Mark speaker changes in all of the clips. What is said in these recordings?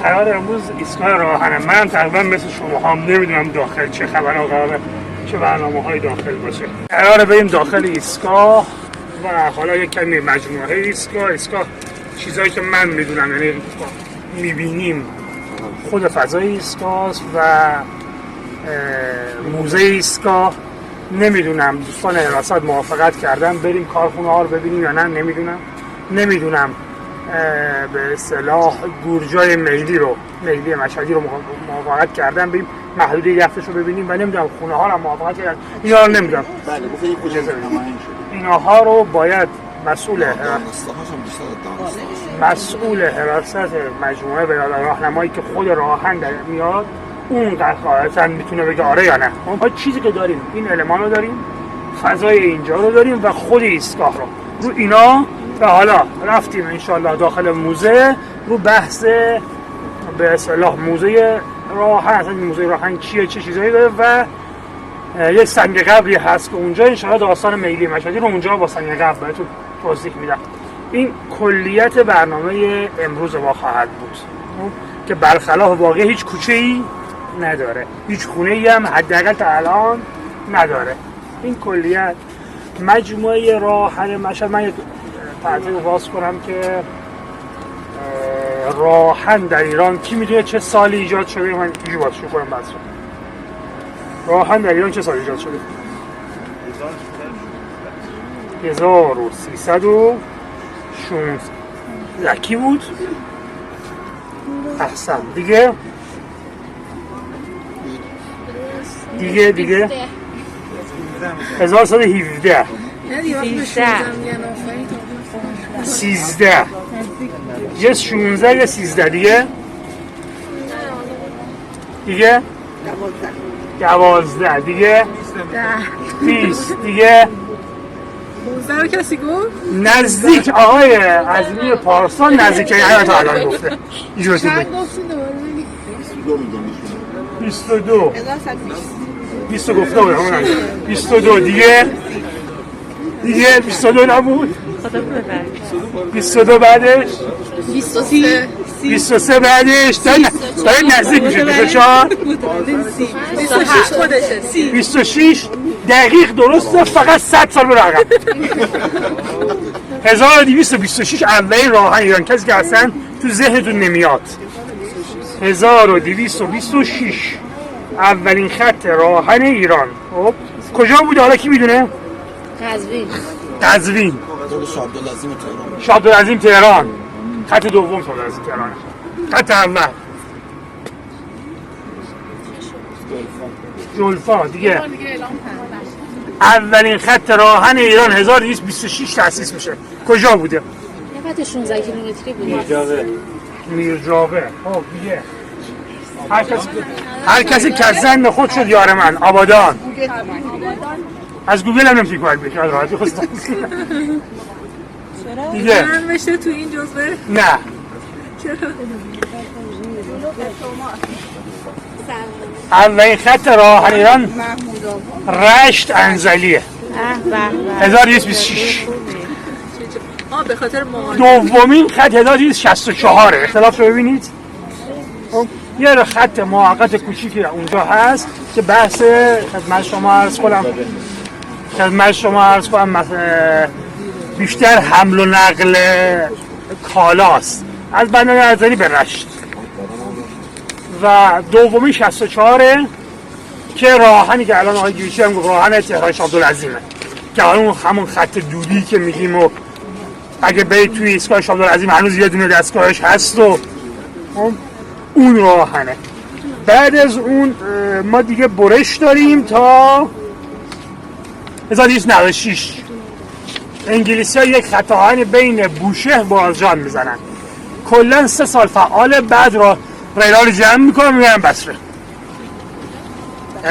Speaker 1: قرار امروز ایستگاه راهن. من تقریبا مثل شما هم نمیدونم داخل چه خبر قراره، چه برنامه های داخل باشه. قراره بریم داخل ایستگاه و حالا یک کمی مجموعه ایستگاه چیزایی که من میدونم، یعنی میبینیم خود فضای ایستگاه و موزه ایستگاه. نمیدونم دوستان حراست موافقت کردن بریم کارخونه ها رو ببینیم یا نه، نمیدونم به اصطلاح گورجای میلی مشهدی رو موافقت کردن بریم محدوده یفتش رو ببینیم و نمیدونم خونه ها رو موافقت کردن. اینا رو نمیدونم.
Speaker 2: بله بخیر
Speaker 1: اینها رو باید مسئول حراست مجموعه به راهنمایی که خود راهن در میاد اون قاعدتاً میتونه بگه آره یا نه. ما چیزی که داریم این المان رو داریم، فضای اینجا رو داریم و خود ایستگاه رو اینا. و حالا رفتیم انشالله داخل موزه رو بحث به اصطلاح موزه راهن، اصلا موزه راهن چیه، چه چیزایی داره و یک سنگ قبری هست که اونجا انشالله داستان میلی مشهدی رو اونجا با سنگ قبر بهتون توضیح میدم. این کلیت برنامه امروز ما خواهد بود که برخلاف واقع هیچ کوچه‌ای نداره، هیچ خونه‌ای هم حداقل تا الان نداره. این کلیت مجموعه راهن مشهد. من یک تعریف باز کنم که راهن در ایران کی میدونه چه سالی ایجاد شده؟ من اینجوری باز شروع کنم. بس راهن در ایران چه سالی ایجاد شده؟ 1316. کی بود؟ احسن. دیگه 1117. 13 یه 16 یه 13 دیگه 12 دیگه 20 دیگه
Speaker 3: 15 رو کسی گفت؟
Speaker 1: نزدیک آقای عظیمی پارسان نزدیک یعنی تا الان گفته اینجور
Speaker 3: چند گفتین دوباره بگید؟
Speaker 1: 22 20 گفته بود همون 22 دیگه 22 نبود 22 بعدش 23 بعدش داره نزدیک میشه 24 26 دقیق درسته، فقط 100 سال برو عقب. 1226 اولین راهن ایران، کسی که اصلا تو ذهنتون نمیاد. 1226 اولین خط راهن ایران. خب کجا بوده حالا کی میدونه؟ قزوین. شاه عبدالعظیم تهران. خط دوم شاه عبدالعظیم تهران. خط اول جلفا دیگه. اولین خط راهن ایران 1226 تأسیس میشه. کجا بوده؟
Speaker 4: یه خط 16 کیلومتری بود.
Speaker 1: میرجاوه. خب دیگه هر کسی که زن خود شد یار من. آبادان. از گوگل هم نمیتونی کار بکنی، از راحتی خواستم دیگه.
Speaker 3: من بشه تو این جزوه؟
Speaker 1: نه.
Speaker 3: چرا؟
Speaker 1: اولین خط راهن ایران رشت انزلیه 1226.
Speaker 3: به خاطر
Speaker 1: دومین خط 1264. اختلاف رو ببینید. یه خط موقت کوچیکی اونجا هست که بحث خدمت شما عرض کنم بیشتر حمل و نقل کالاست از بندر انزلی به رشت. و دومی 64 که راهنی که الان آقای گیویچی هم گفت راهن تهران شاه عبدالعظیمه که همون خط دودی که میگیم و اگه برید توی ایستگاه شاه عبدالعظیم هنوز یه دونه دستگاهش هست و اون راهنه. بعد از اون ما دیگه برش داریم تا 1296. انگلیسی ها یک خط آهن بین بوشهر با آذربایجان میزنن. کلا 3 سال فعال، بعد ریلا رو جمع میکنن میرن بصره.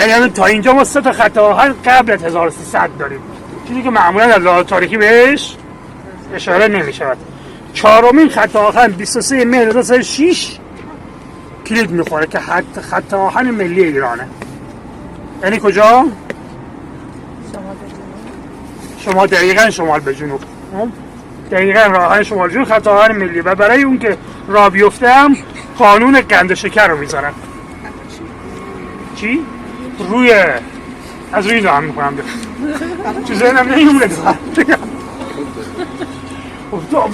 Speaker 1: یعنی تا اینجا ما 3 تا خط آهن قبل از 1300 داریم، چیزی که معمولا از لحاظ تاریخی بهش اشاره نمیشود. چهارمین خط آهن 23 مهر 1906 کلید میخوره که خط آهن ملی ایرانه. یعنی کجا؟ شما دقیقاً شمال به جنوب. دقیقا راهن شمال جنوب خط آهن ملی و برای اون که راه بیفته هم قانون قند شکر رو میذارن. چی؟ روی از روی نام میکنم تو ذهنم نمیمونه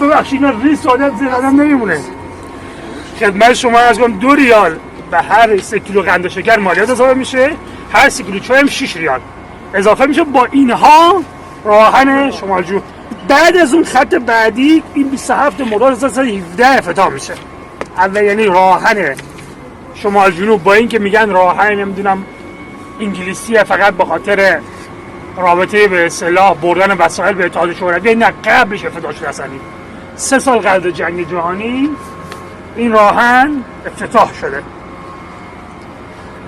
Speaker 1: ببخشید اینا ریس آدم ذهنم نمیمونه. خدمت شما از کنم 2 ریال به هر 3 کیلو قند شکر مالیات اضافه میشه، هر 3 کیلو چای هم 6 ریال اضافه میشه. با اینها راهن شمال جنوب بعد از اون خط بعدی این 27 مرداد 1917 افتتاح میشه. اول یعنی راهن شمال جنوب با این که میگن راهن نمیدونم انگلیسیه فقط به خاطر رابطه به اصطلاح بردن وسایل به اتحاد شوروی، نه قبلش افتتاح شده اصلا. 3 سال قبل جنگ جهانی این راهن افتتاح شده.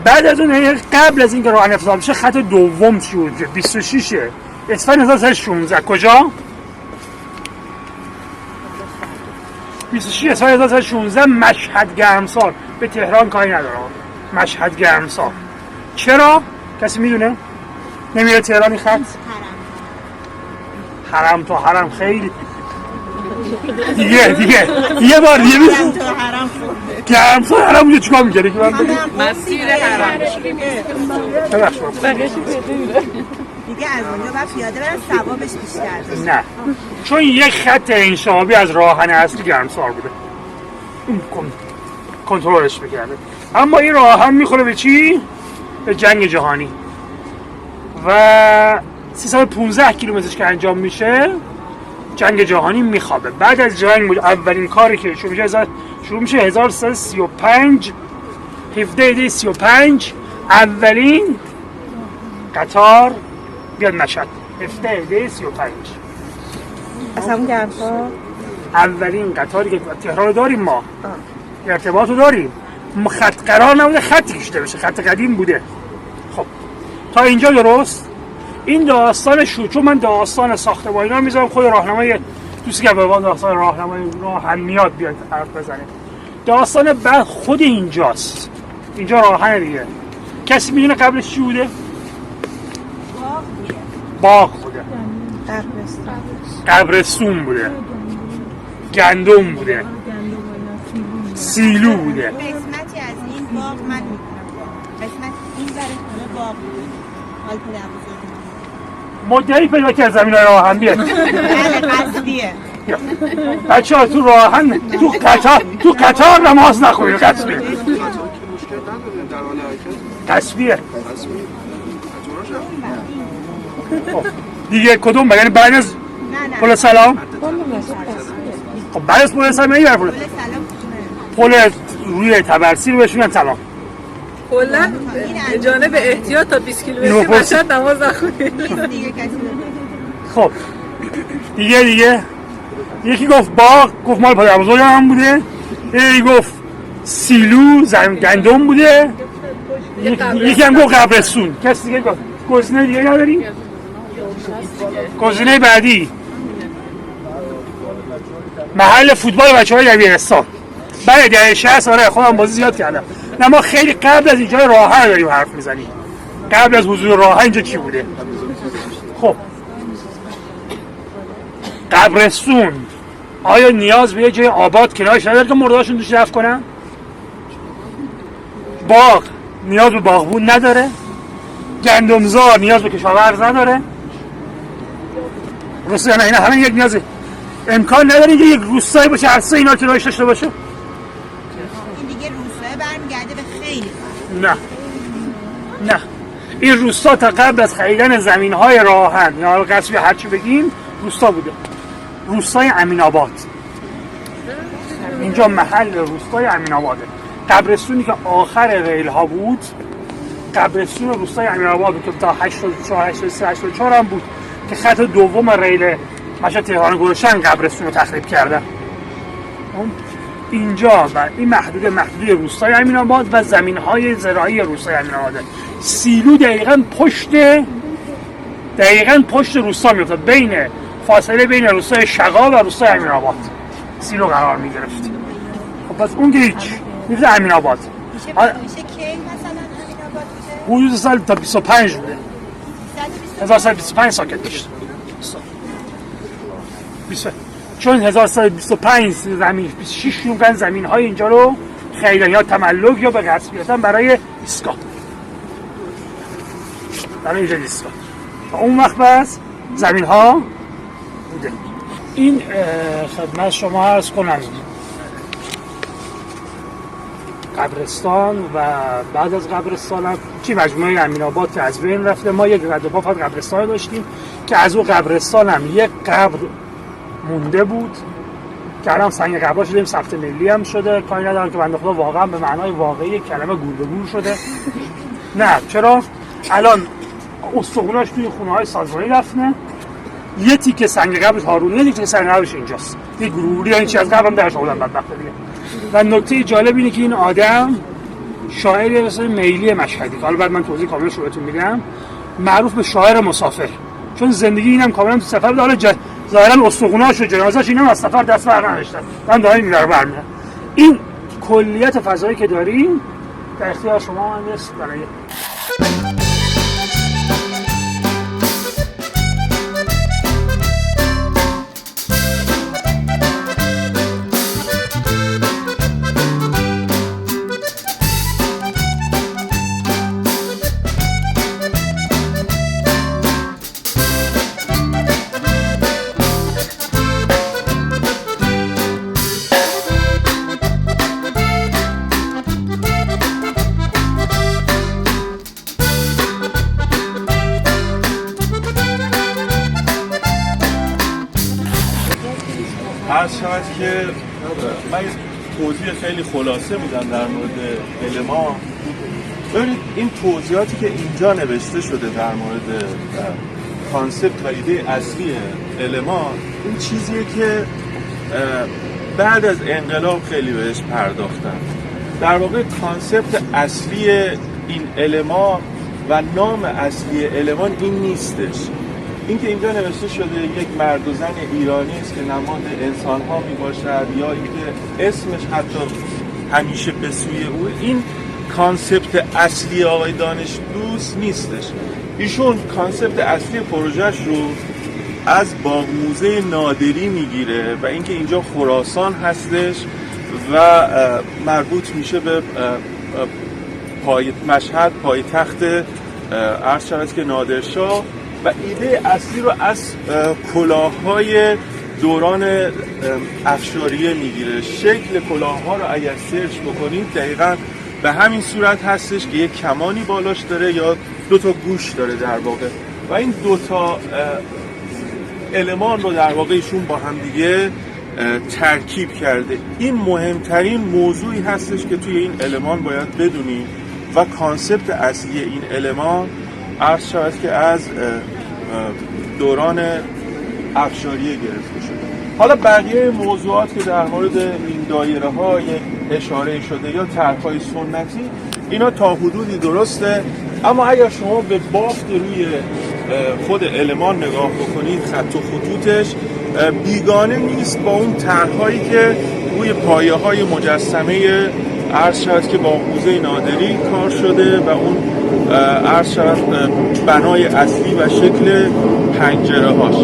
Speaker 1: بعد از اون قبل از اینکه راهن افتتاح بشه خط دوم شروع شد 26 اسفند 1916. کجا؟ 26 اسفند 1916 مشهد گرمسار. به تهران کاری نداره، مشهد گرمسار. چرا؟ کسی میدونه؟ نمیره تهران این خط؟ حرم تا حرم خیلی دیگه بار دیگه گرمسار حرم اونجا چیکار میگه؟
Speaker 3: مسیر حرم
Speaker 2: دیگه از اونجا باید پیاده برن ثوابش بیشتر.
Speaker 1: نه چون یک خط انشابی از راهن اصلی گرمسار بوده، اون کنترلش میکرده. اما این راهن میخوره به چی؟ به جنگ جهانی و 315 کیلومترش که انجام میشه جنگ جهانی میخوابه. بعد از جنگ اولین کاری که شروع میشه 1335 17/35 اولین قطار بیاد مشهد. 17/35
Speaker 2: از همون گرمسار
Speaker 1: اولین قطاری که تهران داریم، ما ارتباط رو داریم. خط قرار نبوده خطی کشیده بشه، خط قدیم بوده. خب تا اینجا درست؟ این داستان چون من داستان ساختمانی رو میذارم خود راهنمای دوستی که به داستان راهنمای راهن میاد بیاد حرف بزنه. داستان بعد خود اینجاست. اینجا راهن دیگه. کسی میدونه قبلش چی بوده؟ باغ بوده، قبرستون بوده، گندم بوده، سیلو بوده.
Speaker 2: قسمتی از این باغ من میکنم، قسمت این برای خونه باغ بود. حال پدر بزرگ
Speaker 1: مدعی پیدا که زمین های راهن بیاد.
Speaker 2: قصدیه.
Speaker 1: بچه ها تو راهن تو قطار نماز نخونید. قصبیه قصبیه دیگه. کدوم یعنی بعد از پل سلام؟ خب بعد از پل سلام میگه پل روی تبرسی رو بهشون سلام.
Speaker 3: کلا جانب احتیاط تا 20 کیلومتر مشهد نماز نخونید.
Speaker 1: خب دیگه یکی گفت باغ، گفت مال پدر بزرگ هم بوده. یکی گفت سیلو گندم بوده. یکی هم گفت قبرستون. کسی دیگه گفت گزینه دیگه نداریم؟ گزینه بعدی محل فوتبال بچه‌های دبیرستان. برای دهه 60 آره خودم بازی زیاد کردم. نه ما خیلی قبل از اینجا راهن داریم حرف میزنیم. قبل از حضور راهن اینجا چی بوده؟ خب قبرستون آیا نیاز به یه جای آباد کنارش نداره که مرداشون توش دفن کنن؟ باغ نیاز به باغبون نداره؟ گندمزار نیاز به کشاورز نداره؟ درسته نه؟ اینا همه یک نیازه. امکان نداره که یک روستایی باشه عرصه اینا کنارش داشته باشه؟
Speaker 2: این دیگه روستای برمیگرده به خیلی
Speaker 1: نه این روستا تا قبل از خریدن زمین‌های راهن یا قصبی هرچی بگیم روستا بوده. روستای امین‌آباد. اینجا محل روستای امین‌آباده. قبرستونی که آخر ریل ها بود قبرستون روستای امین‌آباد بود که تا 84 هم بود که خط دوم ریل مشهد تهران گذاشتن قبرستون رو تخریب کردن. اینجا و این محدوده روستای امین‌آباد و زمین‌های زراعی روستای امین‌آباد. سیلو دقیقاً پشت روستا می‌افتاد، بین فاصله بین روستای شغال و روستای امین‌آباد سیلو قرار می‌گرفت. خب پس اون که هیچ می‌فته امین‌آباد.
Speaker 2: میشه کی مثلا امین‌آباد بوده؟
Speaker 1: حدود سال تا 25 بوده. 1925 ساکت داشت. چون 1325 زمین 26 جون زمین های اینجا رو خریدن یا تملک یا به قصد گرفتن برای ایستگاه، برای ایجاد ایستگاه. تا اون وقت بس زمین ها بوده. این خدمت شما عرض کنم قبرستان و بعد از قبرستان هم چی مجموعه امین‌آباد که از بین رفته. ما یک رد و پا فقط قبرستان داشتیم که از اون قبرستان هم یک قبر مونده بود که الان سنگ قبرها شده، ثبت ملی هم شده. کاری ندارم که بنده خدا واقعا به معنای واقعی کلمه گور به گور شده. نه چرا الان استخوناش توی خونه‌های سازمانی دفنه، یه تیکه سنگ قبرش هارونیه، یه تیکه سنگ قبرش اینجاست. یه گروری این چیز از قبرم درش آوردن بدبخت دیگه. و نکته جالب اینه که این آدم شاعری مثل میلی مشهدی، حالا بعد من توضیح کاملش رو بهتون میدم، معروف به شاعر مسافر، چون زندگی اینم کاملا تو سفر بود. حالا ظاهرا استخوناش و جنازه‌اش اینم از سفر دست بر نداشتن، من دارم میرم برمیام. این کلیت فضایی که داریم در اختیار شما هم نیست برای
Speaker 5: عرض شود که من یه توضیح خیلی خلاصه میدم در مورد المان. ببینید این توضیحاتی که اینجا نوشته شده در مورد کانسپت و ایده اصلی المان، این چیزیه که بعد از انقلاب خیلی بهش پرداختن. در واقع کانسپت اصلی این المان و نام اصلی المان این نیستش. این که اینجا نوشته شده یک مرد و زن ایرانی است که نماد انسان ها می باشد، یا اینکه اسمش حتی همیشه به سوی او، این کانسپت اصلی آقای دانش دوست نیستش. ایشون کانسپت اصلی پروژهش رو از باغ موزه نادری میگیره و اینکه اینجا خراسان هستش و مربوط میشه به مشهد، پایتخت عرض شود که نادرشاه، و ایده اصلی رو از کلاه‌های دوران افشاریه میگیره. شکل کلاه‌ها رو اگر سرچ بکنید دقیقاً به همین صورت هستش که یک کمانی بالاش داره یا دو تا گوش داره در واقع، و این دو تا المان رو در واقع ایشون با هم دیگه ترکیب کرده. این مهمترین موضوعی هستش که توی این المان باید بدونید و کانسپت اصلی این المان عرض شود که از دوران افشاریه گرفته شده. حالا بقیه موضوعات که در مورد این دایره ها اشاره شده یا طرح‌های سنتی، اینا تا حدودی درسته، اما اگر شما به بافت روی خود المان نگاه بکنید، خط و خطوطش بیگانه نیست با اون طرح‌هایی که روی پایه‌های مجسمه عرض شود که با موزه نادری کار شده و اون عرض شود بنای اصلی و شکل پنجره هاش.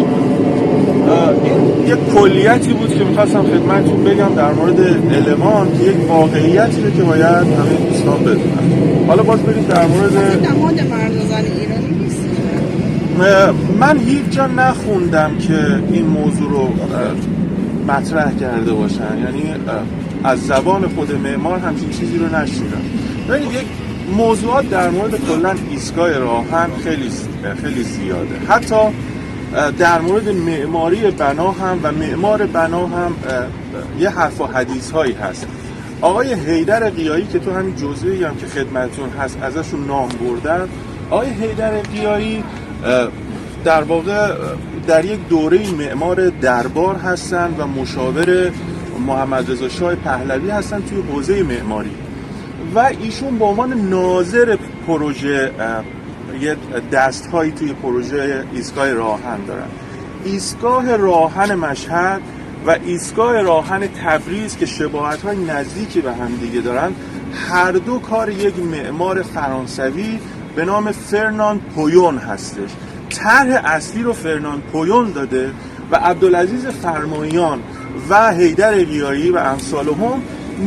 Speaker 5: این یک کلیتی بود که میخواستم خدمتتون بگم در مورد المان که یک واقعیتیه که باید همه دوستان بدونن. حالا باز بریم در مورد
Speaker 2: نماد مرد و زن ایرانی نیست.
Speaker 5: من هیچ جا نخوندم که این موضوع رو مطرح کرده باشن، یعنی از زبان خود معمار همچین چیزی رو نشیدم. ببینید یک موضوعات در مورد کلا ایستگاه راهن خیلی زیاده. حتی در مورد معماری بنا هم و معمار بنا هم یه حرف و حدیث هایی هست. آقای حیدر قیایی که تو همین جزوه‌ای هم که خدمتتون هست ازشون نام بردن، آقای حیدر قیایی در واقع در یک دوره معمار دربار هستن و مشاور محمد رضا شاه پهلوی هستن توی حوزه معماری و ایشون به عنوان ناظر پروژه یه دست‌هایی توی پروژه ایستگاه راهن دارن. ایستگاه راهن مشهد و ایستگاه راهن تبریز که شباهت‌های نزدیکی به هم دیگه دارن، هر دو کار یک معمار فرانسوی به نام فرناند پویون هستش. طرح اصلی رو فرناند پویون داده و عبدالعزیز فرماییان و حیدر قیایی و امثالهم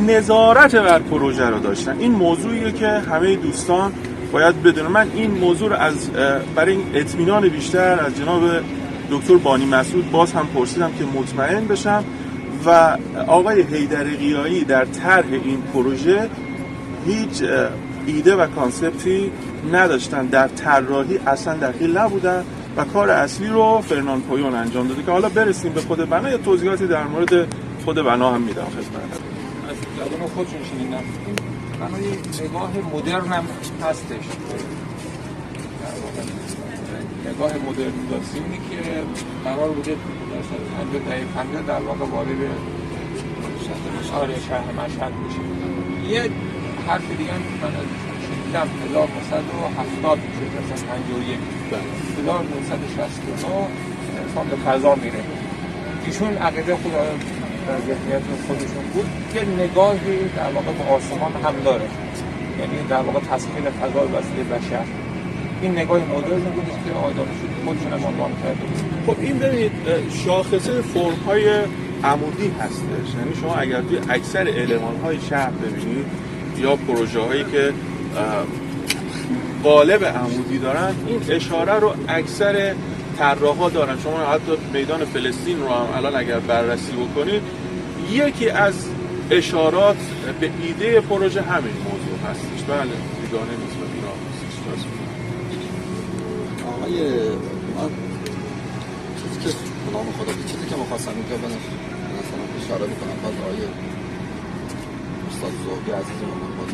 Speaker 5: نظارت بر پروژه رو داشتن. این موضوعیه که همه دوستان باید بدونن. من این موضوع رو برای اطمینان بیشتر از جناب دکتر بانی مسعود باز هم پرسیدم که مطمئن بشم و آقای حیدر قیایی در طرح این پروژه هیچ ایده و کانسپتی نداشتن، در طراحی اصلا دخیل نبودن و کار اصلی رو فرناند پویون انجام داده که حالا برسیم به خود بنا. یه توضیحاتی در مورد خود بنا هم میدم خدمتتون.
Speaker 6: از زبان خودشون شنیدم. بنای نگاه مدرن هم هستش. نگاه مدرنیزاسیونی که قرار بوده در دهه 50 در واقع وارد شهر مشهد بشه. یه حرف دیگه هم من شنیدم 1970 میشه، مثلا 51 1969 انسان به فضا میره. ایشون عقیده خود در ذهنیت خودشون بود که نگاهی در واقع به آسمان هم داره، یعنی در واقع تسخیر فضا وسیله بشر. این نگاه مدرن بود که آدمشون خودشون هم عنوان کرده بود.
Speaker 5: خب این ببینید شاخصه فرم‌های عمودی هستش، یعنی شما اگر توی اکثر المان‌های شهر ببینید یا پروژه‌هایی که قالب عمودی دارن، این اشاره رو اکثر طراحا دارن. شما حتی میدان فلسطین رو هم الان اگر بررسی بکنید، یکی از اشارات به ایده پروژه همین موضوع هستش. بله بیگانه نیست و بیراه نیستش.
Speaker 7: آقای من چیزی که نام خدا چیزی که مخواستم اینجا مثلا اشاره بکنم باز آقای استاد زهبی عزیز من باز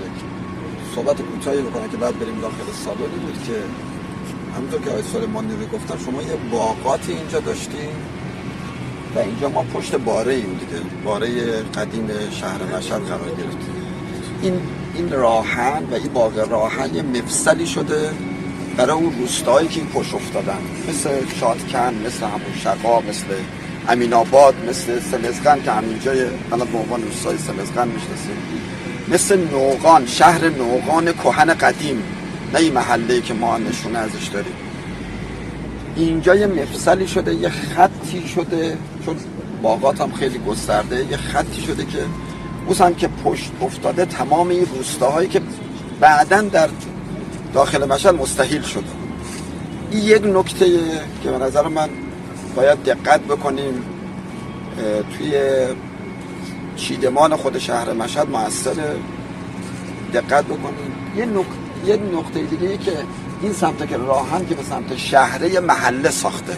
Speaker 7: صحبت کوتاهی بکنم که بعد بریم داخل سالونی بود که همونطور که آقای سلیمان نیروی گفتن شما یه باغاتی اینجا داشتین و اینجا ما پشت باره ایم دیگه، باره قدیم شهر مشهد قرار گرفتیم. این راهن و این باغ راهن یه مفصلی شده برای اون روستایی که این پشت افتادن، مثل شادکن، مثل همون شقا، مثل امین آباد، مثل سمزغن که همینجای الان به عنوان روستای سمزغن میشناسیم، مثل نوقان، شهر نوقان کهن قدیم، نه این محله که ما نشونه ازش داریم. اینجا یه مفصلی شده، یه خطی شده، چون باغات هم خیلی گسترده، یه خطی شده که اون که پشت افتاده تمام این روستاهایی که بعداً در داخل مشهد مستحیل شده. این یک نکته که به نظر من باید دقت بکنیم توی چیدمان خود شهر مشهد موثره، دقت بکنیم. یه نکته دیگه که این سمت که راهن که به سمت شهره یه محله ساخته،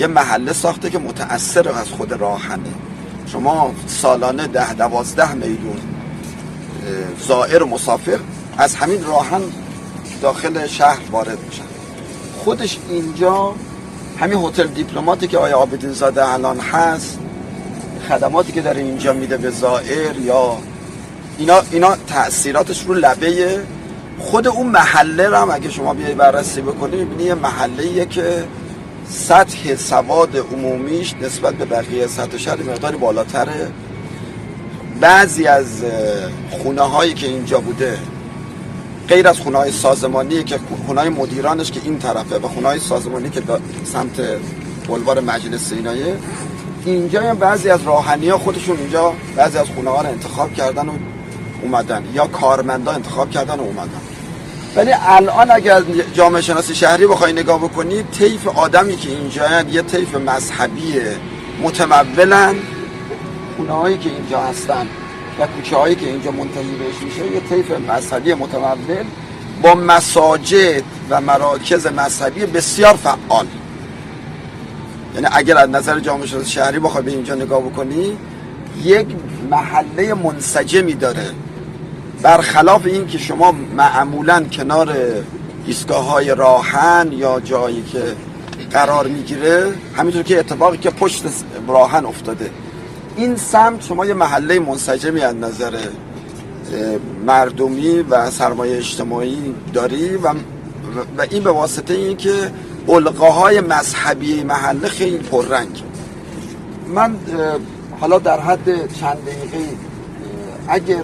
Speaker 7: یه محله ساخته که متأثر از خود راهنه. شما سالانه 10-12 میلیون زائر و مسافر از همین راهن داخل شهر وارد میشن. خودش اینجا همین هتل دیپلماتی که آقای عابدین زاده الان هست، خدماتی که داره اینجا میده به زائر یا اینا تأثیراتش رو لبه خود اون محله رو هم اگه شما بیایی بررسی بکنی میبینی یه محله‌ایه که سطح سواد عمومیش نسبت به بقیه سطح شهر مقداری بالاتره. بعضی از خونه هایی که اینجا بوده غیر از خونه های سازمانی که خونه های مدیرانش که این طرفه و خونه های سازمانی که سمت بلوار مجلس سینایه، اینجا هم بعضی از راهنی ها خودشون اینجا بعضی از خونه ها رو انتخاب کردن و اومدن، یا کارمندا انتخاب کردن و اومدن. ولی الان اگر جامعه شناسی شهری بخوای نگاه بکنی، طیف آدمی که اینجا یه طیف مذهبی متمولن، خونه هایی که اینجا هستن و کوچه هایی که اینجا منتهی بهش میشه یه طیف مذهبی متمول با مساجد و مراکز مذهبی بسیار فعال. یعنی اگر از نظر جامعه شناسی شهری بخوای به اینجا نگاه بکنی، یک محله منسجمی داره، برخلاف این که شما معمولاً کنار ایستگاه‌های راهن یا جایی که قرار میگیره، همینطور که اتفاقی که پشت راهن افتاده، این سمت شما یه محله منسجمی از نظر مردمی و سرمایه اجتماعی داری و این به واسطه این که القاهای مذهبی محله خیلی پررنگ. من حالا در حد چند دقیقه اگر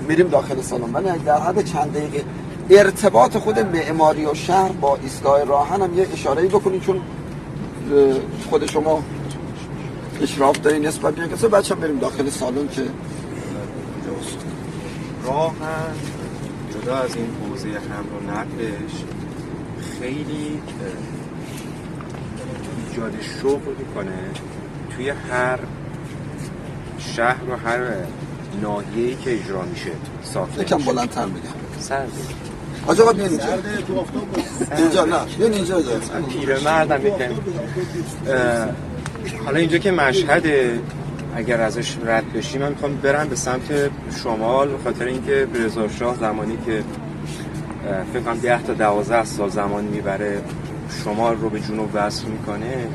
Speaker 7: میریم داخل سالن، من در حد چند دقیقه ارتباط خود معماری و شهر با ایستگاه راهن هم یه اشاره‌ای بکنید، چون خود شما اشراف دارین نسبت به کسی بچه بریم داخل سالن که
Speaker 8: راهن جدا از این حوزه حمل و نقلش خیلی ایجاد شغل میکنه توی هر شهر و هر ناحیه‌ای که اجرا میشه ساخته
Speaker 7: یکم
Speaker 8: میشه.
Speaker 7: بلندتر بگم
Speaker 8: سرده
Speaker 7: آج آقا بیان اینجا نه بیان اینجا
Speaker 8: پیرمردم یکم حالا اینجا که مشهده اگر ازش رد بشیم من میخوام برم به سمت شمال به خاطر اینکه رضا شاه زمانی که فکر کنم 10 تا 12 سال زمان میبره شمال رو به جنوب وصل میکنه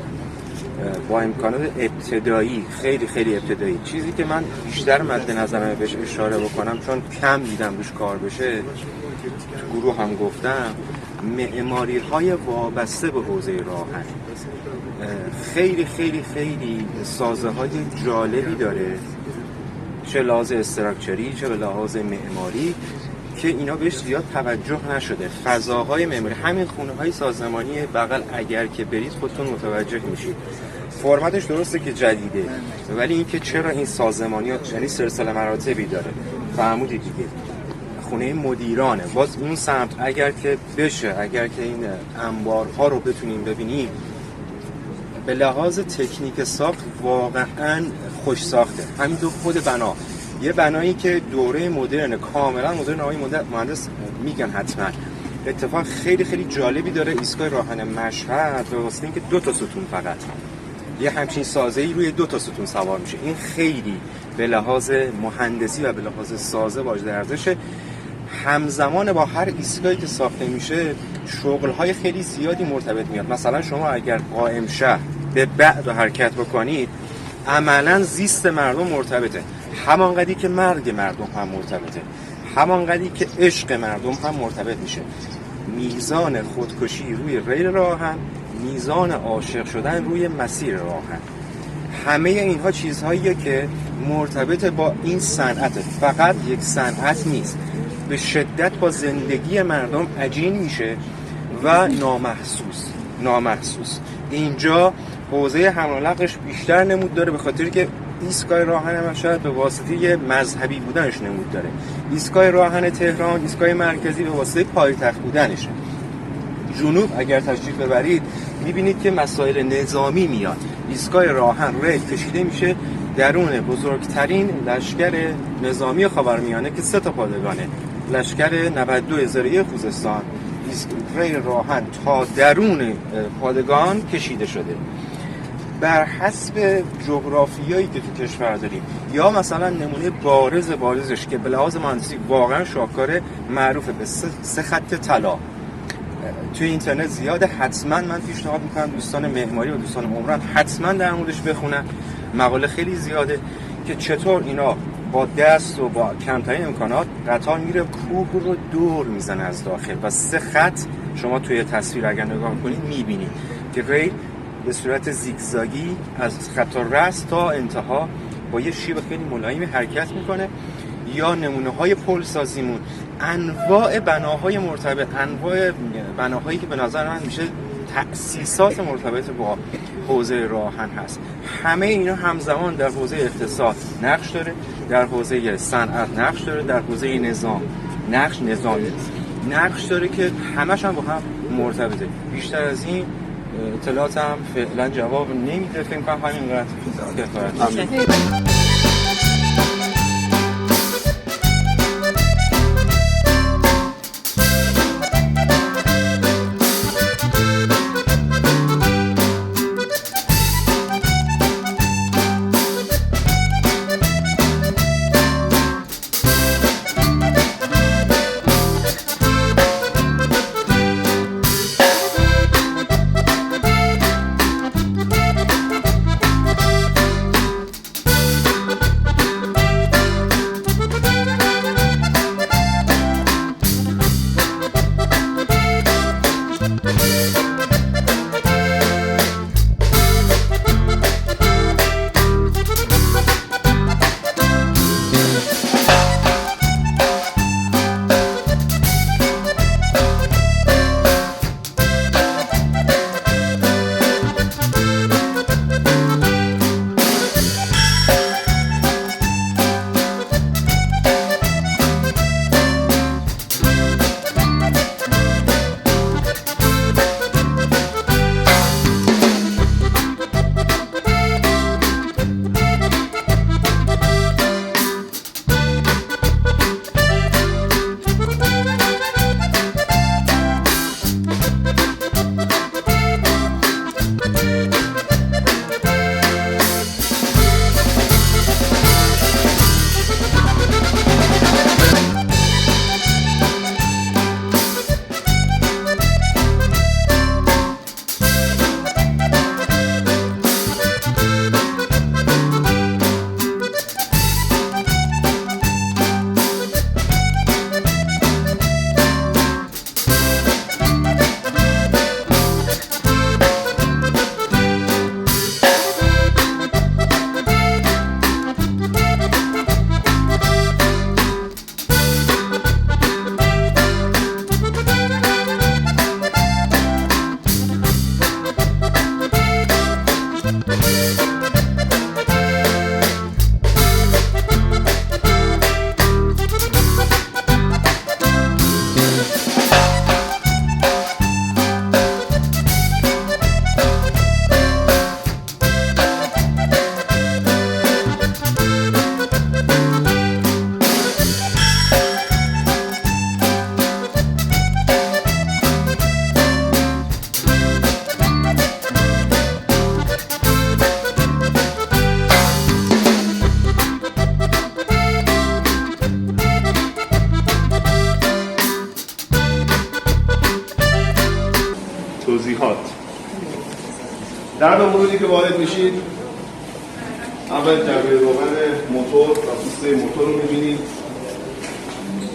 Speaker 8: با امکانات ابتدایی خیلی خیلی ابتدایی چیزی که من بیشتر مد نظرم بهش اشاره بکنم چون کم دیدم روش کار بشه تو گروه هم گفتم معماری های وابسته به حوزه راهن خیلی خیلی خیلی سازه های جالبی داره چه لحاظ استراکچری چه به لحاظ معماری که اینا بهش زیاد توجه نشده فضاهای معماری همین خونه های سازمانی بغل اگر که برید خودتون متوجه میشید فرمتش درسته که جدیده ولی اینکه چرا این سازمانی ها یعنی سلسله مراتبی داره فهمودید دیگه خونه مدیرانه باز اون سمت اگر که بشه اگر که این انبارها رو بتونیم ببینیم به لحاظ تکنیک ساخت واقعا خوش ساخته همین دو خود بنا یه بنایی که دوره مدرن کاملا مدرن آقای مهندس میگن حتما اتفاق خیلی خیلی جالبی داره ایستگاه راهن مشهد به واسطه اینکه 2 تا ستون فقط یه همچین سازه‌ای روی 2 تا ستون سوار میشه این خیلی به لحاظ مهندسی و به لحاظ سازه واجد ارزشه همزمان با هر ایستگاهی که ساخته میشه شغل‌های خیلی زیادی مرتبط میاد مثلا شما اگر قائم شهر به بعد حرکت بکنید عملاً زیست مردم مرتبطه همانقدری که مرگ مردم هم مرتبطه همانقدری که عشق مردم هم مرتبط میشه میزان خودکشی روی ریل راهن میزان عاشق شدن روی مسیر راهن همه اینها چیزهاییه که مرتبط با این صنعت فقط یک صنعت نیست به شدت با زندگی مردم عجین میشه و نامحسوس اینجا حوزه حمل و نقلش بیشتر نمود داره به خاطر که ایستگاه راهن مشهد به واسطه مذهبی بودنش نمود داره ایستگاه راهن تهران ایستگاه مرکزی به واسطه پایتخت بودنشه جنوب اگر تشریف ببرید میبینید که مسائل نظامی میاد ایستگاه راهن ریل کشیده میشه درون بزرگترین لشکر نظامی خاورمیانه که 3 تا پادگانه لشکر 92 زرعی خوزستان ریل راهن تا درون پادگان کشیده شده بر حسب جغرافیایی که تو کشور داریم یا مثلا نمونه بارزش که به لحاظ مهندسی واقعا شاهکاره معروفه به 3 خط طلا توی اینترنت زیاده حتما من پیشنهاد میکنم دوستان معماری و دوستان عمران حتما در موردش بخونن مقاله خیلی زیاده که چطور اینا با دست و با کمترین امکانات قطار میره کوه رو دور میزنه از داخل و 3 خط شما توی تصویر اگر نگاه کنید میبینید که ریل به صورت زیگزاگی از خط راست تا انتها با یه شیب خیلی ملایمی حرکت میکنه یا نمونه های پل سازیمون انواع بناهای مرتبط انواع بناهایی که به نظر من میشه تأسیسات مرتبط با حوزه راهن هست همه اینا همزمان در حوزه اقتصاد نقش داره در حوزه صنعت نقش داره در حوزه نظامی نقش داره که همش هم با هم مرتبطه بیشتر از این اطلاعاتم فعلا جواب نمیده فکر کنم همینقدر کفایت
Speaker 9: در مورد که وارد میشید اول جبه روغن موتور و پوسته موتور رو میبینید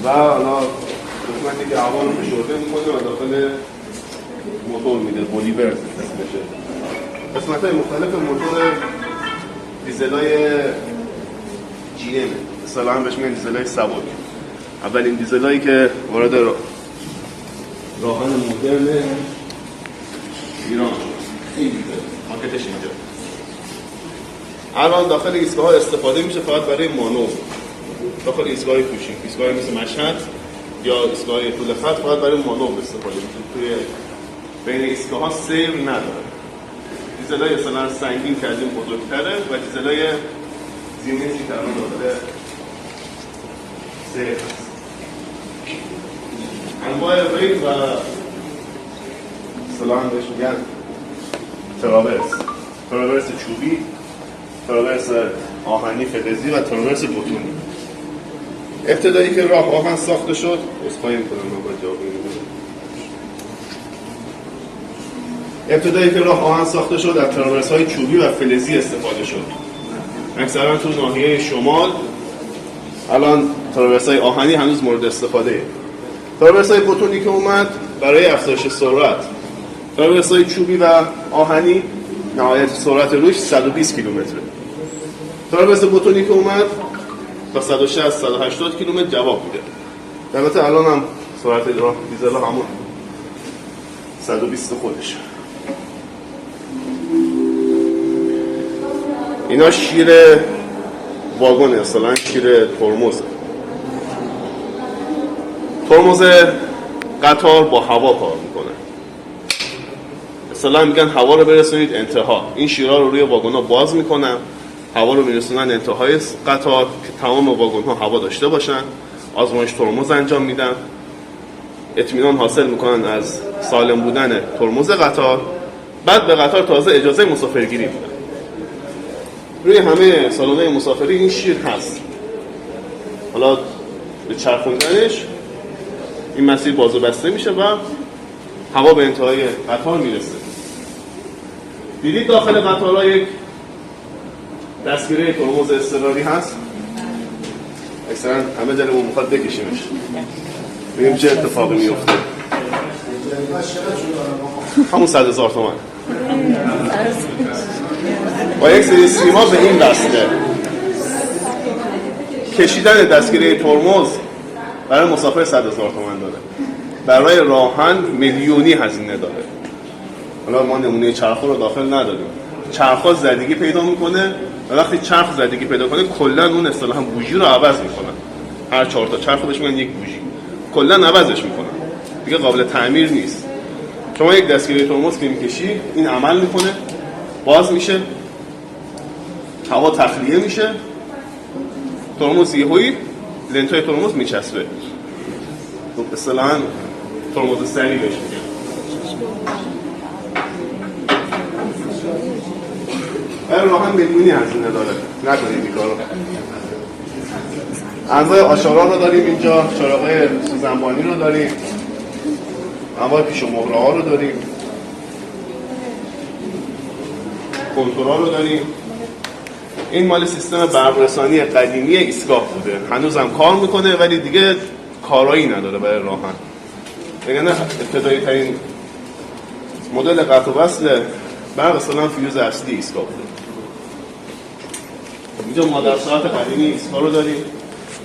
Speaker 9: و حالا قسمتی که هوا رو فشرده میکنه و داخل موتور میده، بولیور اسمشه. قسمت‌های مختلف موتور دیزل‌های جی ام اصطلاحاً بهش میگن دیزل‌های سبک. اولین دیزل‌هایی که وارد راهن مدرن ایران این دیزل مارکتش اینجا. الان داخل ایستگاه استفاده میشه فقط برای مانور. داخل ایستگاه کوچیک، ایستگاه مثل مشهد یا ایستگاه طول خط فقط برای مانور استفاده میشه. توی بین ایستگاه‌ها سیر نداره. دیزل‌های مثلا سنگین که از این بزرگتره و دیزل‌های زیرمیزی که الان داخل سیر هست. انواع ریل و اصطلاحاً بهش میگن تراورس چوبی، تراورس آهنی فلزی و تراورس بتونی. ابتدایی که راه آهن ساخته شد، عذرخواهی می‌کنم من باید جواب بدم. ابتدایی که راه آهن ساخته شد از تراورس‌های چوبی و فلزی استفاده شد. اکثرا تو ناحیه شمال الان تراورس‌های آهنی هنوز مورد استفاده. تراورس‌های بتونی که اومد برای افزایش سرعت. تراورس‌های چوبی و آهنی نهایت سرعت روش 120 کیلومتره. تراورس بتونی که اومد تا 160 180 کیلومتر جواب میده. البته الان هم سرعت راه دیزل همون 120 خودش. اینا شیر واگن اصطلاحاً شیر ترمز قطار با هوا کار میکنه. اصطلاحاً میگن هوا رو برسونید انتها. این شیرها رو روی واگن‌ها باز میکنن، هوا رو میرسونن انتهای قطار که تمام واگن‌ها هوا داشته باشن. آزمایش ترمز انجام میدن، اطمینان حاصل میکنن از سالم بودن ترمز قطار. بعد به قطار تازه اجازه مسافرگیری میدن. روی همه سالن‌های مسافری این شیر هست. حالا به چرخوندنش این مسیر باز و بسته میشه و هوا به انتهای قطار میرسه. دیدید داخل قطارها یک دستگیره ترمز اضطراری هست. اکثرا همه دلمون میخواد بکشیمش ببینیم چه اتفاقی میفته. همون 100,000 تومان با یک سری سیما به این بسته. کشیدن دستگیره ترمز برای مسافر 100,000 تومان داره، برای راهن میلیونی هزینه داره. حالا ما نمونه چرخو رو داخل نداریم. چرخ زدگی پیدا میکنه و وقتی چرخ زدگی پیدا کنه کلا اون اصطلاحاً بوژی رو عوض میکنن. هر 4 تا چرخ بهش میگن یک بوژی، کلا عوضش میکنن، دیگه قابل تعمیر نیست. شما یک دستگیره ترمز که میکشی این عمل میکنه، باز میشه، هوا تخلیه میشه، ترمز یهویی لنتای ترمز میچسبه. خب اصطلاحاً ترمز سری بهش میگن. برای راهن میلیونی هزینه داره، نکنید این کارو. انواع آشارا رو داریم اینجا، چراغ‌های سوزنبانی رو داریم، انواع پیش و مهره ها رو داریم، کنترل رو داریم. این مال سیستم برق‌رسانی قدیمی ایستگاه بوده، هنوز هم کار میکنه ولی دیگه کارایی نداره برای راهن. یعنی ابتدایی ترین مدل قطع و وصل برق اصطلاحاً فیوز اصلی ایستگاه بوده. اینجا مادر ساعت قدیمی ایستگاه رو داریم.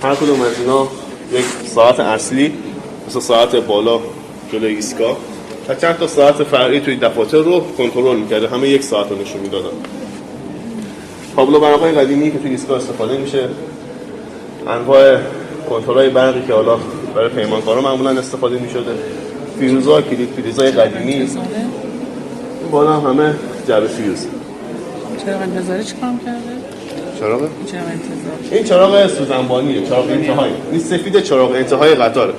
Speaker 9: هر کدوم از اینا یک ساعت اصلی مثل ساعت بالا جلوی ایستگاه و چند تا ساعت فرعی توی دفاتر رو کنترل می‌کرده، همه یک ساعت رو نشون میدادن. تابلو برق‌های قدیمی که توی ایستگاه استفاده میشه، انواع کنترل‌های برقی که حالا برای پیمانکارا معمولاً استفاده می‌شده، فیوزها، کلید فیوزهای قدیمی. این بالا همه جعبه فیوز.
Speaker 3: چراغ انتظاری چی کار کرده؟
Speaker 9: چراغ؟
Speaker 3: چراغ انتظار.
Speaker 9: این چراغ سوزنبانیه، چراغ انتهای. این سفید چراغ انتهای قطاره.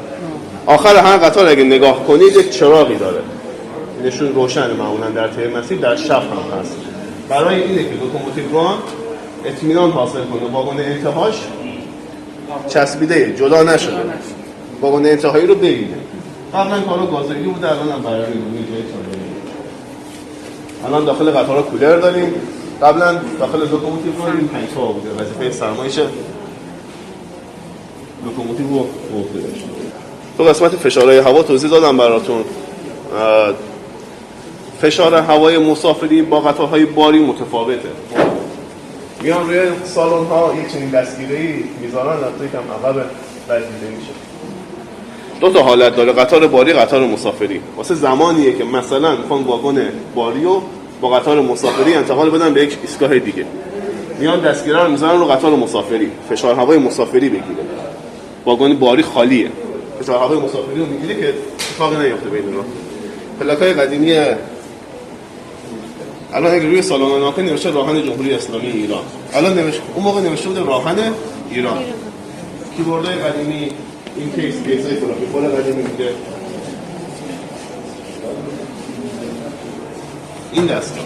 Speaker 9: آخر هر قطار اگه نگاه کنید یک چراغی داره. نشون روشن معمولا در طی مسیر در شب هم هست. برای اینه که لوکوموتیو ران اطمینان حاصل کنه واگن انتهاش چسبیده جدا نشده. واگن انتهایی رو ببینه. قبلا کارو گازوئیلی بوده، الان هم برای روی جای چراغی. الان داخل قطارها کولر داریم. قبلا داخل لوکوموتیو رو این پنج تا بوده، وظیفه سرمایش لوکوموتیو رو گفته داشت. تو قسمت فشارهای هوا توضیح دادم براتون. فشار هوای مسافری با قطارهای باری متفاوته. میان روی سالن ها یک چنین دستگیری میذارن، تا یکم عقب برگیرده میشه. دو تا حالت داره قطار باری، قطار مسافری. واسه زمانیه که مثلا میخوان واگن باری رو با قطار مسافری انتقال بدن به یک ایستگاه دیگه، میان دستگیره رو میذارن رو قطار مسافری، فشار هوای مسافری بگیره. واگن باری خالیه، فشار هوای مسافری رو میگیره که اتفاقی نیفته بین اونها. پلاکای قدیمی الان اگه روی سالن ناکن نوشته راهن جمهوری اسلامی ایران، الان نوشته، اون موقع نوشته بود راهن ایران. کیبوردهای قدیمی این کیسای ترافیکال قدیمی بوده. این دستگاه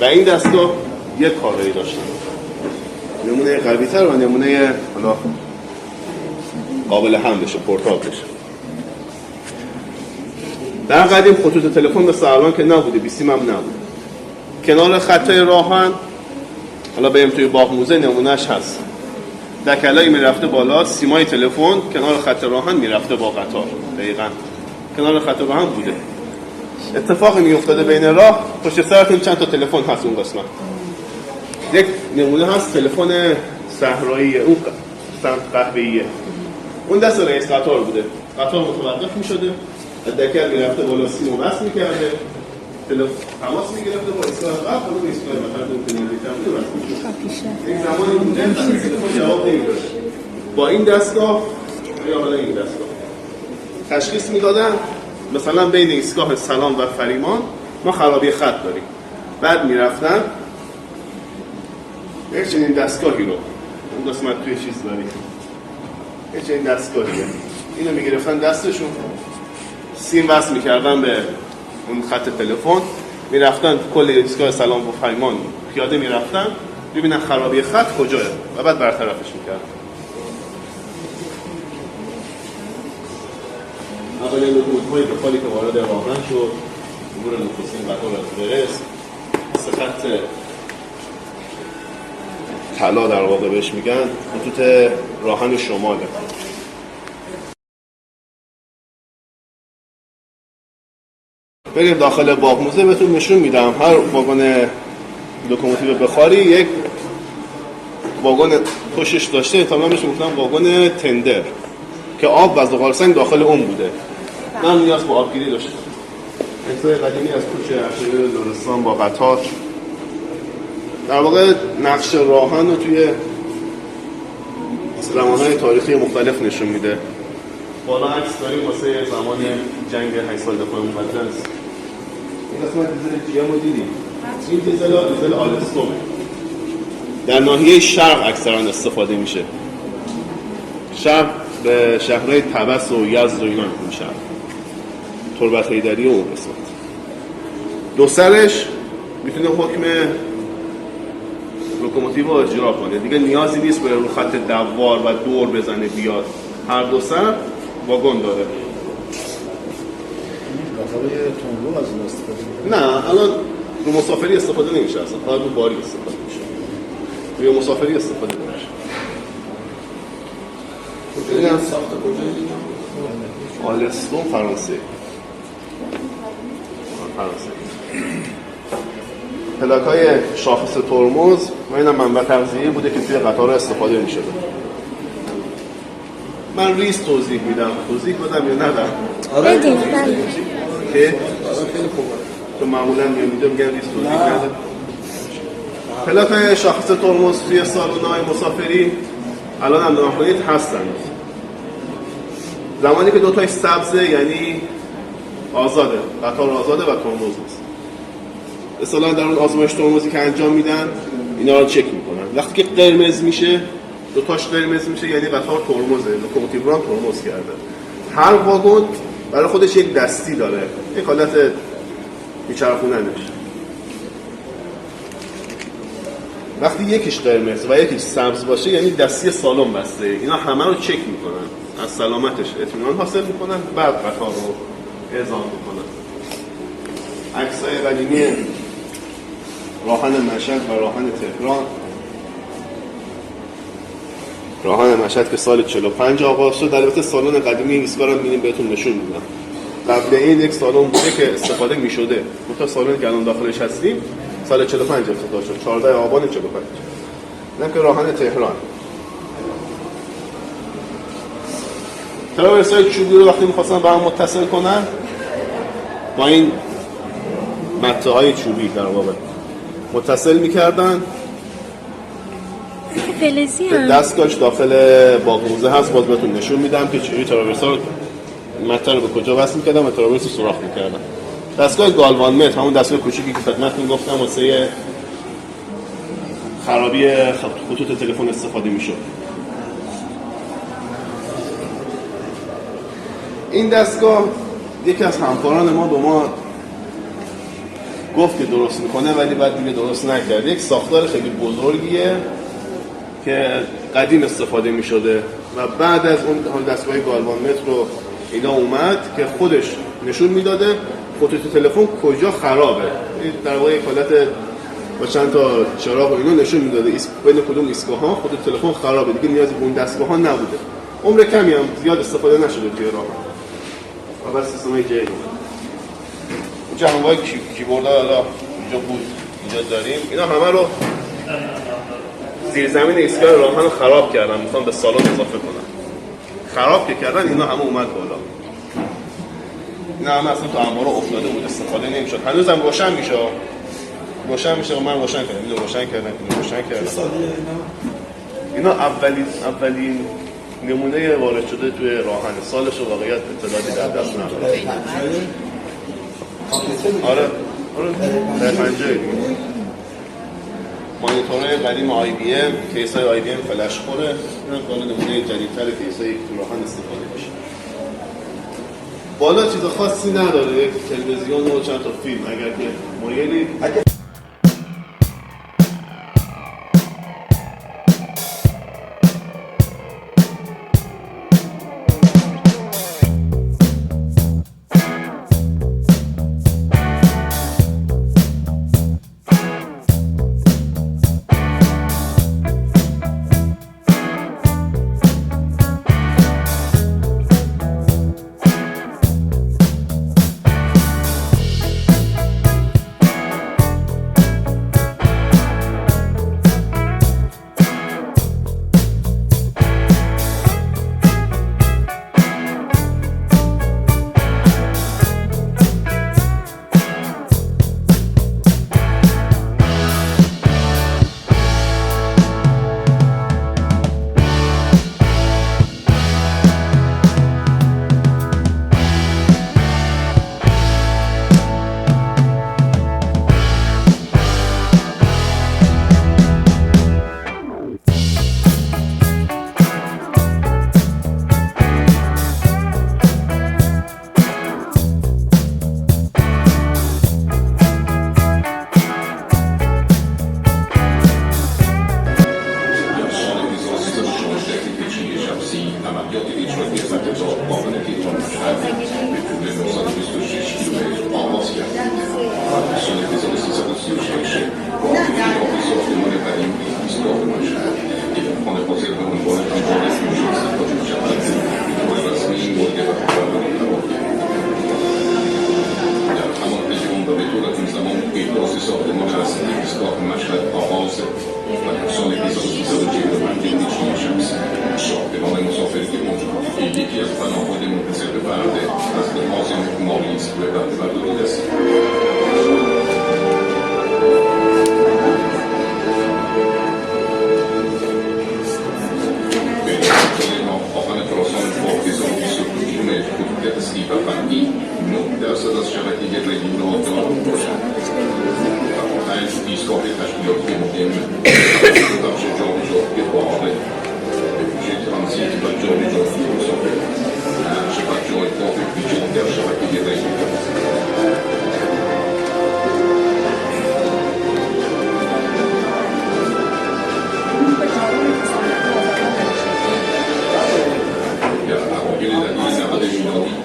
Speaker 9: و این دستگاه یک کارایی داشتن، نمونه قوی‌تر و نمونه حالا قابل حملشه، پورتابلشه. در قدیم خطوط تلفن مثل الان که نبوده، بیسیم هم نبوده. کنار خطای راهن، حالا بریم توی باغ موزه نمونهش هست، دکلایی میرفته بالا، سیمای تلفن کنار خط راهن میرفته با قطار، دقیقاً کنار خط راهن بوده. اتفاقی میافتاده بین راه، پشت سرتون چند تا تلفن هست اون قسمت. یک نمونه هست تلفن صحرایی، اون سمت قهوه‌ایه، اون دست رئیس قطار بوده. قطار متوقف میشده، دکل میرفته بالا، سیمو بس میکرده، تماس میگرفته با ایستگاه قبل، اون ایستگاه مثلا اون پنالتی‌ام می‌رسید. یک زمانی بوده تلفن جواب نمیداد. با این دستگاه یا حالا این دستگاه تشخیص میدادن مثلا بین ایستگاه سلام و فریمان ما خرابی خط داریم. بعد میرفتن یک چنین دستگاهی رو، اون قسمت توی چیز داریم، یک چنین دستگاهیه، اینو میگرفتن دستشون، سیم وصل میکردن به اون خط تلفن، میرفتن کل ایستگاه سلام و فریمان پیاده میرفتن ببینن خرابی خط کجاه و بعد برطرفش میکردن. اولین لوکوموتیوهای بخاری که وارد راهن شد، امور نخستین قطار اکسپرس، خط طلا در واقع بهش میگن، خطوط راهن شماله. بریم داخل باغ موزه بهتون نشون میدم. هر واگن لوکوموتیو بخاری یک واگن پشتش داشته، تا نامش میگفتن واگن تندر که آب و زغالسنگ داخل اون بوده. من نیاز با آبگیری داشتم. اجزای قدیمی از کوچه ارشد لرستان با قطار. در واقع نقش راهن رو توی زمانهای تاریخی مختلف نشون میده. بالا عکس داریم واسه زمان جنگ 8 سال دفاع مقدس. این قسمت دیزل جیم رو دیدیم. این دیزل آلستومه. در ناحیه شرق اکثرا استفاده میشه. شرق به شهرهای طبس و یزد و اینا میشه. تربت حیدری و اون قسمت. دو سرش میتونه حکم لوکوموتیو رو اجرا کنه. دیگه نیازی نیست بره رو خط دوار و دور بزنه بیاد. هر دو سر واگن داره.
Speaker 7: قطارهای تندرو از این استفاده میکنه؟
Speaker 9: نه، الان رو مسافری استفاده نمیشه اصلا. فقط رو باری استفاده میشه. روی مسافری استفاده نمیشه.
Speaker 7: این هم ساخت کجایی؟
Speaker 9: آلستون فرانسه. پلاک‌های شاخص ترمز و اینم منبع تغذیه‌ای بوده که توی قطار استفاده می‌شده. من ریز توضیح میدم. توضیح بدم یا ندم؟
Speaker 7: آره
Speaker 2: بدیم.
Speaker 9: که خیلی خوبه. تو معمولا میگم ریز توضیح نده. پلاک‌های شاخص ترمز توی سالن‌های مسافری الان هم نگاه کنید هستن. زمانی که دوتای سبزه یعنی آزاده، قطار آزاده و ترمز نیست. اصلا در اون آزمایش ترمزی که انجام میدن اینا رو چک میکنن. وقتی که قرمز میشه، دوتاش قرمز میشه یعنی قطار ترمزه، لوکوموتیو رو هم ترمز کرده. هر واگن برای خودش یک دستی داره، یک حالت میچرخوننش. وقتی یکیش قرمز و یکیش سبز باشه یعنی دستی سالم بسته. اینا همه رو چک میکنن، از سلامتش اطمینان حاصل میکنن، بعد قطار رو اعزام میکنن. عکس‌های قدیمی راهن مشهد و راهن تهران. راهن مشهد که سال 45 آغاز شد. البته سالن قدیمی ایستگاه رو می‌بینیم بهتون نشون میدم. قبل این یک سالن بوده که استفاده می‌شده. اون سالن که الان داخلش هستیم سال 45 افتتاح شد. 14 آبان 45. اینم که راهن تهران. تراورس‌های چوبی رو وقتی می‌خواستن به هم متصل کنن با این مته‌های چوبی در واقع متصل می‌کردن.
Speaker 4: فلزی هم
Speaker 9: دستگاهش داخل باغ‌موزه هست، باز بهتون نشون میدم که چجوری تراورس‌ها رو متن رو به کجا وصل می‌کردن و تراورس رو سوراخ می‌کردن. دستگاه گالوان متر، همون دستگاه کوچیکی که خدمتتون گفتم واسه خرابی خطوط تلفن استفاده می‌شد. این دستگاه یکی از همکاران ما به ما گفت که درست میکنه ولی بعد دیگه درست نکرد. یک ساختار خیلی بزرگیه که قدیم استفاده میشده و بعد از اون دستگاه گالوان متر رو اینا اومد که خودش نشون میداده خطوط تلفن کجا خرابه. در واقع یک حالت با چند تا چراغ و اینا نشون میداده بین کدوم ایستگاه ها خطوط تلفن خرابه. دیگه نیازی به اون دستگاه ها نبوده. عمر کمی هم زیاد استفاده نشده توی راه. و بس سیستم جی اینجا همواره کیبورد ها اینجا بود، اینجا داریم. اینا همه رو زیر زمین ایستگاه راهن رو خراب کردن، میخوان به سالن اضافه کنن. خراب که کردن اینا همه اومد بالا. اینا همه اصلا تو انبارا افتاده بود، استفاده نمیشد. هنوزم روشن میشه. روشن میشه. من روشن کردم. اینو روشن کردم. اینو روشن کردم. اینا اولین نمونه وارد شده توی راهن. سالش رو واقعیت اطلاعاتی در دست ندارم. آره در پنجه مانیتورهای قدیم IBM، کیسای IBM فلش خوره. این کار نمونه جدیدتر کیسای تو راهن استفاده میشه. بالا چیز خاصی نداره، یک تلویزیون و چند تا فیلم اگر که مایلی.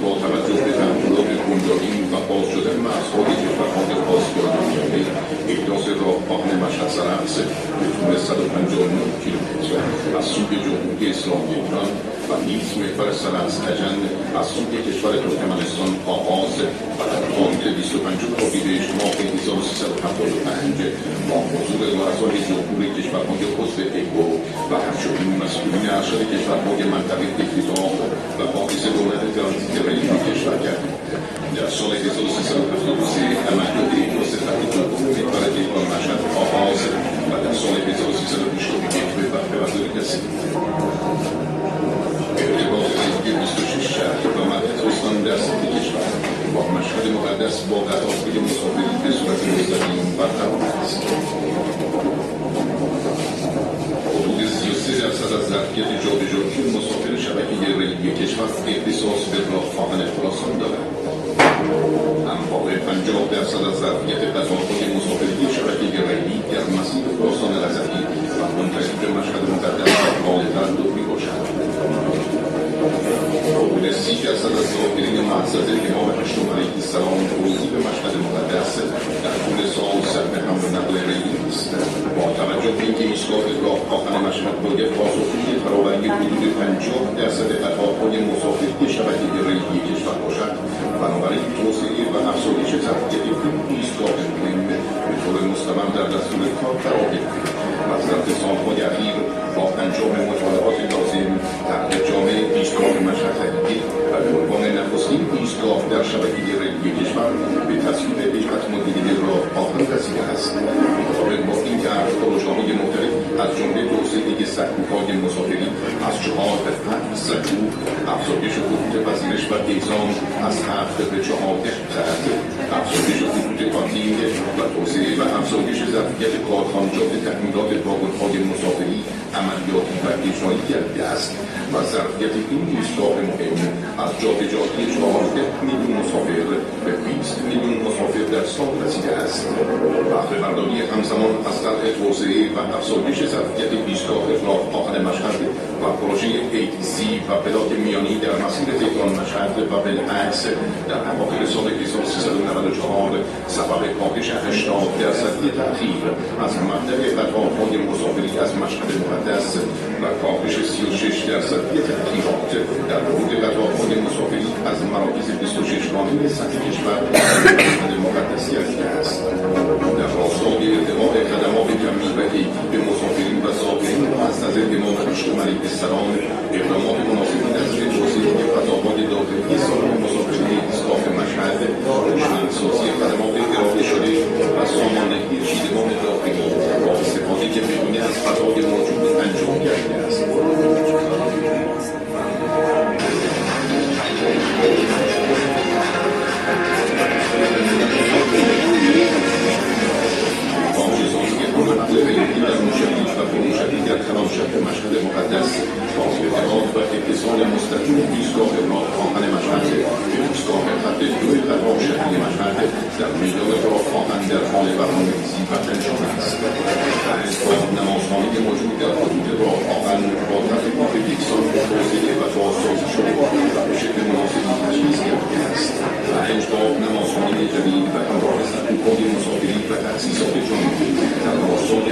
Speaker 10: با توجه به تغییرات گوناگون و باز شدن مرزهای
Speaker 9: حزب جمهوری اسلامی ایران و نیز محور سراسرجن از سوی کشور ترکمنستان آغاز و در تاریخ 25 اردیبهشت ماه 1375 با حضور رؤسای جمهوری کشورهای عضو ایگو و همچنین مسئولین ارشد کشورهای منطقه تکریتاق و باعث دولت ترانزیت ریلی کشور کرد. در سال 1373 عملیات ایگو سفر جمهوری محور تهران مشهد آغاز و در سال 1381 به برداری رسید. ارتباط ریلی 26 شهر و مرکز استان در سطح کشور با مشهد مقدس با قطارهای مسافری به صورت مستقیم برقرار است. حدود 33% از ظرفیت جابجایی مسافر شبکه ریلی کشور اختصاص به راه‌آهن خراسان دارد. همواره 50% از ظرفیت قطارهای مسافری شبکه ریلی در مسیر خراسان رضوی و منتهی به مشهد مقدس حال تردد می‌باشد. حدود 30% از زائرین مقصد امام هشتم علیه السلام ورودی به مشهد مقدس در طول سال صرف حمل و نقل ریلی است. با توجه به اینکه ایستگاه راه‌آهن مشهد باید پاسخگوی برابری حدود 50% قطارهای مسافری شبکه ریلی کشور باشد، بنابراین توسعه و افزایش ظرفیت این ایستگاه مهم به طور مستمر در دستور کار قرار گرفته و ظرف سال‌های اخیر با انجام مطالعات لازم طرح جامع ایستگاه مشهد تهیه و به عنوان نخستین ایستگاه در شبکه ریلی کشور به تصویب هیئت مدیره راه‌آهن رسیده است. مطابق با این طرح پروژه‌های مختلف از جمله توسعه سکوهای مسافری از 4 به 5 سکو، افزایش خطوط پذیرش و ایزام از 7 به 14 خط، افزایش خطوط پارکینگ و توسعه و افزایش ظرفیت کارخانجات تأمینات واگن‌های مسافری عملیاتی و اجرایی کرده است و ظرفیت این ایستگاه مهم از جابجایی 14 میلیون مسافر به 20 میلیون مسافر در سال رسیده است. بهره برداری همزمان از طرح توسعه و افزایش ظرفیت ایستگاه راه‌آهن مشهد و پروژه ATC و پلاک میانی در مسیر تهران مشهد و بالعکس در اواخر سال 1394 سبب کاهش 80% تأخیر از مبدأ قطارهای مسافری از مشهد مقدس و کاهش 36% تأخیرات در ورود قطارهای مسافری از مراکز 26 گانه سطح کشور به مشهد مقدس گردیده است. در راستای ارتقاء خدمات جمعی و عیدی به مسافرین و زائرین معزز امام هشتم علیه السلام اقدامات مناسبی نظر توسعه فضاهای داخلی سالن مسافرین ایستگاه مشهد، روشن‌سازی خدمات ارائه شده و ساماندهی چیدمان داخلی با استفاده بهینه از فضای موجود انجام گرفته است. در مشهدی و بروشدی در کلانشهر مشهد مقدس با ارتباط و اتصال مستقیم ایستگاه راه‌آهن مشهد به ایستگاه خط 2 قطار شهری مشهد در میدان راه‌آهن در حال برنامه‌ریزی و انجام است. اسباب نمازخانه موجود در حدود راه‌آهن با تحقیقات یکسان توسعه و بازسازی شده و به شکل مناسبی تجهیز گرفته است. 5 باب نمازخانه جدید و همراه سکوهای مسافری و تأسیسات جامعی در راستای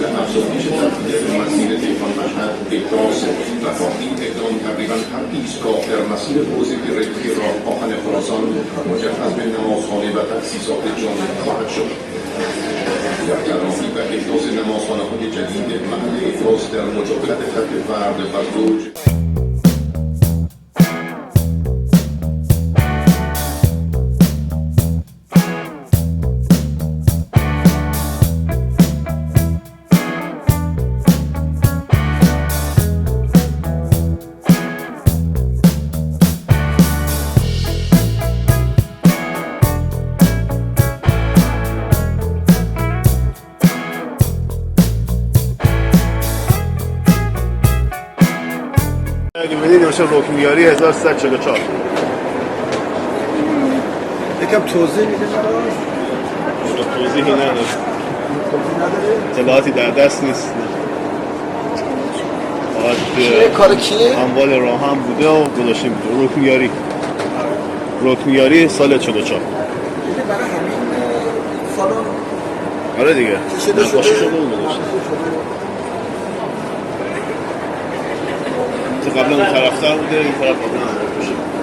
Speaker 9: به افزایش ظرفیت مسیر تهران مشهد احداث و با این اقدام تقریبا هر ایستگاه در مسیر توسعه ریلی راه‌آهن خراسان مجهز به نمازخانه و تأسیسات جامع خواهد شد. در طراحی و احداث نمازخانه‌های جدید محل احداث در مجاورت خط فرد و زوج
Speaker 5: رکنیاری 1344
Speaker 7: یکم توضیح میده
Speaker 5: توضیحی نداره اطلاعاتی در دست نیست
Speaker 7: کار کیه؟
Speaker 5: اموال راه هم بوده و گذاشتیم رکنیاری سال 44
Speaker 7: برای همین سالن
Speaker 5: آره دیگه
Speaker 7: کشیده شده
Speaker 5: نقاشی شده و گذاشتیم
Speaker 9: قبلا اون طرفتر بوده، این طرف قبلا هم بوده.